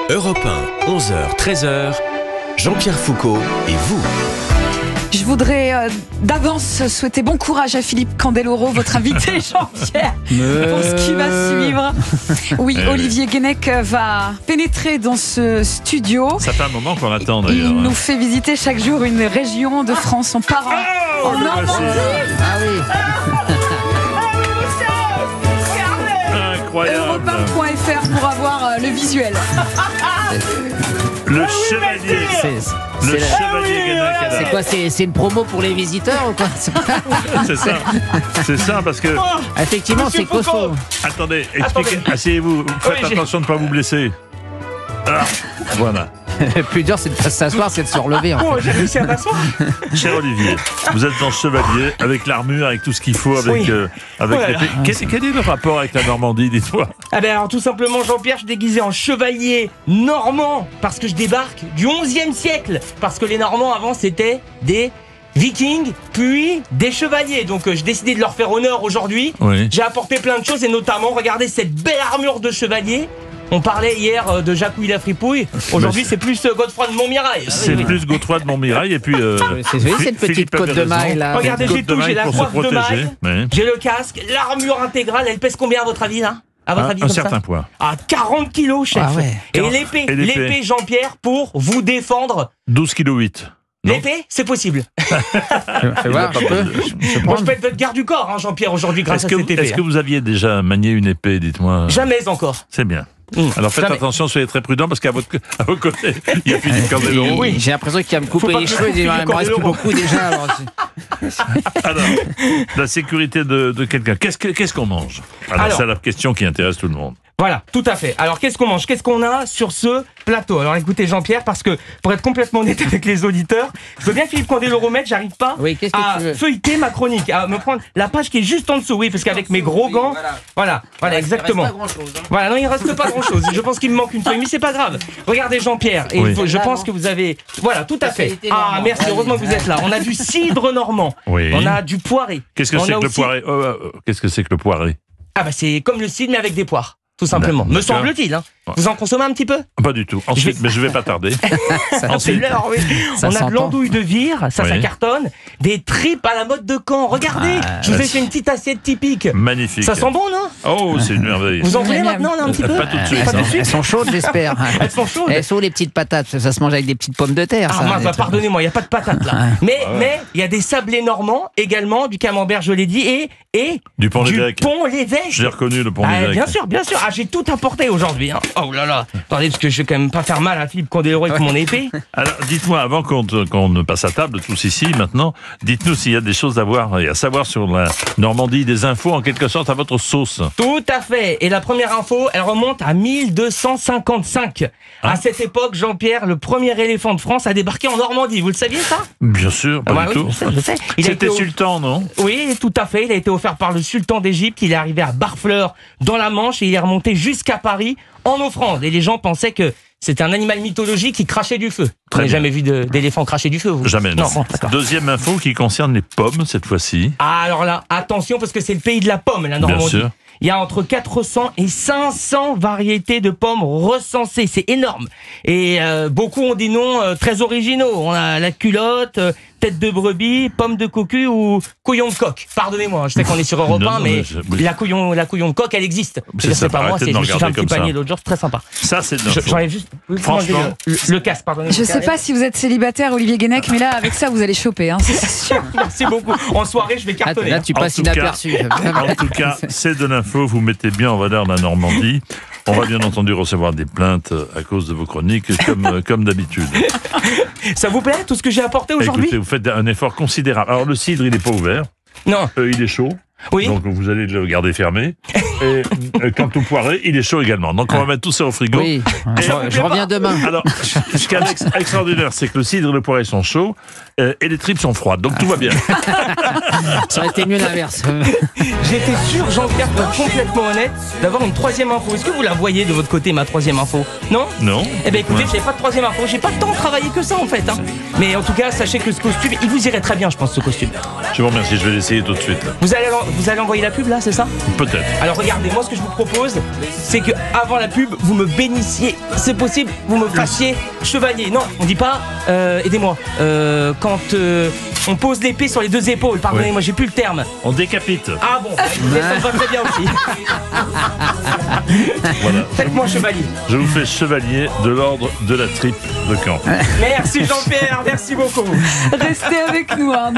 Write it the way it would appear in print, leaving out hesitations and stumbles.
Europe 1, 11h, 13h, Jean-Pierre Foucault et vous. Je voudrais d'avance souhaiter bon courage à Philippe Candeloro, votre invité Jean-Pierre, pour ce qui va suivre. Oui, Olivier Guénec va pénétrer dans ce studio. Ça fait un moment qu'on attend d'ailleurs. Il nous fait visiter chaque jour une région de France. On part en Normandie. Ah oui. Incroyable. Europe1.fr pour avoir le visuel. Le chevalier. Le chevalier Guénec. C'est quoi, c'est une promo pour les visiteurs ou quoi? C'est ça. C'est ça parce que. Effectivement, c'est costaud. Attendez, expliquez. Asseyez-vous. Faites attention de ne pas vous blesser. Ah, voilà. Le plus dur, c'est de pas s'asseoir, c'est de se relever. En fait. Oh, j'ai réussi à m'asseoir. Cher Olivier, vous êtes dans chevalier avec l'armure, avec tout ce qu'il faut, avec, Oui. avec Voilà. l'épée. Quel est le rapport avec la Normandie, dites-moi? Ah ben alors tout simplement Jean-Pierre, je suis déguisé en chevalier normand parce que je débarque du 11e siècle. Parce que les Normands avant c'était des Vikings, puis des chevaliers. Donc j'ai décidé de leur faire honneur aujourd'hui. Oui. J'ai apporté plein de choses et notamment, regardez cette belle armure de chevalier. On parlait hier de Jacouille la fripouille. Aujourd'hui c'est plus Godefroy de Montmirail. C'est plus Godefroy de Montmirail et puis. C'est cette petite Philippe côte avait de maille raison. là. Regardez, j'ai Côte de tout, j'ai maille la pour se coiffe de protéger. maille, Ouais. j'ai le casque, l'armure intégrale. Elle pèse combien à votre avis là? À votre avis Un comme ça certain poids. À 40 kilos, chef. Ah ouais. Et 40. l'épée, Et l'épée. l'épée Jean-Pierre pour vous défendre. 12,8 kg. Non. L'épée, c'est possible. Fais voir, je peux. Moi, je peux être votre garde du corps, hein, Jean-Pierre, aujourd'hui, grâce Est-ce à que, cette épée. est-ce que vous aviez déjà manié une épée, dites-moi? Jamais encore. C'est bien. Mmh. Alors faites Jamais. attention, soyez très prudents parce qu'à vos côtés, il y a Philippe Candeloro. Oui. J'ai l'impression qu'il va me Faut couper pas les que cheveux. je Il coupe me reste plus Candeloro. beaucoup déjà. Alors, Alors, la sécurité de quelqu'un. Qu'est-ce qu'on mange? Alors, c'est la question qui intéresse tout le monde. Voilà, tout à fait. Alors, qu'est-ce qu'on mange? Qu'est-ce qu'on a sur ce plateau? Alors, écoutez, Jean-Pierre, parce que, pour être complètement honnête avec les auditeurs, je veux bien Philippe Candeloro mettre, j'arrive pas Oui, qu'est-ce que à tu veux? feuilleter ma chronique, à me prendre la page qui est juste en dessous, oui, parce qu'avec mes gros gants, voilà, exactement. Voilà, non, il reste pas grand-chose. Je pense qu'il me manque une feuille, mais c'est pas grave. Regardez, Jean-Pierre, et Oui. je pense que vous avez... Voilà, tout à fait. Spécialité Ah, normande. merci, heureusement que vous êtes là. On a du cidre normand. Oui. On a du poiré. Qu'est-ce que On c'est a que le aussi- poiré? Qu'est-ce que c'est que le poiré? Ah bah c'est comme le cidre, mais avec des poires. Tout simplement. Me D'accord. semble-t-il. Hein. Ouais. Vous en consommez un petit peu? Pas du tout. Ensuite, mais je vais pas tarder. C'est Ensuite, l'heure, oui. Ça On a de s'entend. l'andouille de vire, ça Oui. cartonne. Des tripes à la mode de Caen. Regardez, je vous ai fait une petite assiette typique. magnifique. Ça sent bon, non? Oh, c'est une merveille. Vous en voulez Miam, maintenant, là, un petit peu? Pas tout de suite. Pas tout de Elles suite? sont chaudes, j'espère. Elles sont chaudes. Elles sont où les petites patates? Ça se mange avec des petites pommes de terre. Ah ça, mince, des bah, trucs. pardonnez-moi, il n'y a pas de patates là. Mais il y a des sablés normands également, du camembert, je l'ai dit, et Du pont du l'évêque. pont l'évêque. J'ai reconnu le pont Ah, l'évêque. bien sûr, bien sûr. Ah, j'ai tout apporté aujourd'hui. Hein. Oh là là. Attendez, parce que je vais quand même pas faire mal à Philippe Candeloro avec mon épée. Alors, dites-moi, avant qu'on ne passe à table tous ici, maintenant, dites-nous s'il y a des choses à voir et à savoir sur la Normandie, des infos en quelque sorte à votre sauce. Tout à fait. Et la première info, elle remonte à 1255. À cette époque, Jean-Pierre, le premier éléphant de France, a débarqué en Normandie. Vous le saviez, ça? Bien sûr, pas Ouais, du oui, tout. je sais. Il a C'était été au- sultan, non? Oui, tout à fait. Il a été offert par le sultan d'Égypte. Il est arrivé à Barfleur, dans la Manche, et il est remonté jusqu'à Paris en offrande. Et les gens pensaient que c'était un animal mythologique qui crachait du feu. Vous Très n'avez bien. jamais vu d'éléphant cracher du feu, vous? Jamais, non. Non, bon, d'accord. Deuxième info qui concerne les pommes, cette fois-ci. Ah, alors là, attention, parce que c'est le pays de la pomme, la Normandie. sûr. Il y a entre 400 et 500 variétés de pommes recensées. C'est énorme. Et beaucoup ont des noms très originaux. On a la culotte, tête de brebis, pomme de cocu ou couillon de coq. Pardonnez-moi, je sais qu'on est sur Europe 1, Non, mais oui. la couillon de coq, elle existe. C'est ça, C'est pas moi, arrêtez de je me me suis fait un regarder petit comme panier ça. l'autre jour, c'est très sympa. Ça, c'est de l'info. J'aurais juste Franchement. le casque, pardonnez-moi. Je sais pas si vous êtes célibataire, Olivier Guénec, mais là, avec ça, vous allez choper. Hein, c'est sûr. Merci beaucoup. En soirée, je vais Là, cartonner. là, tu En passes tout cas- inaperçu. En tout cas, c'est de l'info. Vous mettez bien en valeur la Normandie. On va bien entendu recevoir des plaintes à cause de vos chroniques, comme d'habitude. Ça vous plaît, tout ce que j'ai apporté aujourd'hui? Écoutez, vous faites un effort considérable. Alors, le cidre, il n'est pas ouvert. Non. Il est chaud. Oui. Donc, vous allez le garder fermé. Et quant au poiré, il est chaud également. Donc, on va mettre tout ça au frigo. Oui, je reviens demain. Alors, ce qui est extraordinaire, c'est que le cidre et le poiré sont chauds et les tripes sont froides. Donc, tout va bien. Ça aurait été mieux l'inverse. J'étais sûr, Jean-Pierre, pour être complètement honnête, d'avoir une troisième info. Est-ce que vous la voyez de votre côté, ma troisième info? Non? Non? Eh bien écoutez, Ouais. j'ai pas de troisième info, j'ai pas tant travaillé que ça en fait. Hein. Mais en tout cas, sachez que ce costume, il vous irait très bien, je pense, ce costume. Je vous remercie, je vais l'essayer tout de suite. Vous allez vous allez envoyer la pub là, c'est ça? Peut-être. Alors regardez, moi ce que je vous propose, c'est que avant la pub, vous me bénissiez, c'est possible, vous me fassiez chevalier. Non, on dit pas, aidez-moi, quand on pose l'épée sur les deux épaules, pardonnez-moi, j'ai plus le terme. On décapite. Ah bon, ça me va très bien aussi. Voilà. Faites-moi chevalier. Je vous fais chevalier de l'ordre de la tripe de Caen. Merci Jean-Pierre, merci beaucoup. Restez avec nous. Hein,